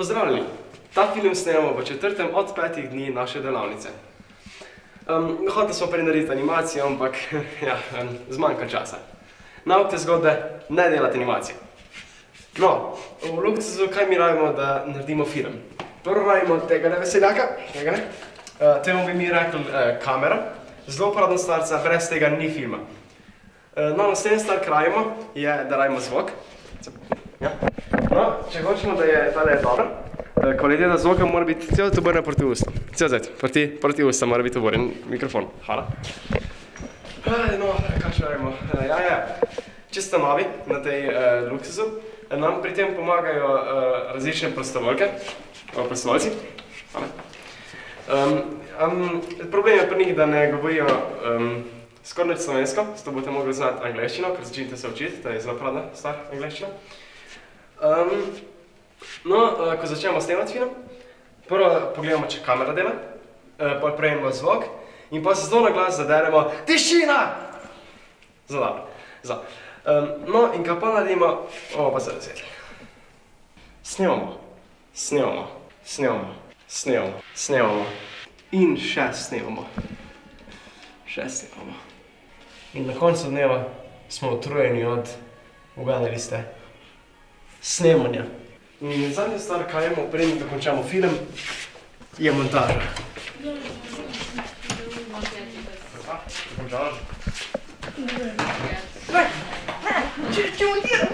Pozdravljeni! Ta film snemamo v četrtem od 5 dni naše delavnice. Hoteli smo prej narediti animacijo, ampak ja, zmanjka časa. Nauk te zgodbe, ne delati animacije. No, v Luksuzu kaj mi rabimo, da naredimo film? Prvo rabimo tega veseljaka, tega ne. Temu bi mi rekli kamera. Zelo uporabna stvarca, brez tega ni filma. No, naslednja stvar, kar rabimo, je, da rabimo zvok. Ja. No, če hočemo, da je tale dobra, kvaliteta zvoka mora biti cel obrnjen proti ustom. Cel zet, proti ustom mora biti obrnjen mikrofon. Hvala. No, kaj še rabimo? Če ste novi na tej Luksuzu, nam pri tem pomagajo različne prostovoljci. Hvala. Problem je pri njih, da ne govorijo skoraj nič slovensko, zato boste mogli znati angleščino, ker začnite se učiti, to je zelo pravda stvar angleščina. No, ko začnemo snemati film, prvo pogledamo, če kamera dela, potem prejmemo zvok in pa se zelo na glas zaderemo tišina! Zelo dobro. No, in ko pa naredimo, pa se razsvetli. Snemamo. In še snemamo. In na koncu dneva smo utrujeni od, uganili ste, snemanja. In zadnja stvar, kaj imamo preden, da končamo film, je montaža. Končala? Če montiram,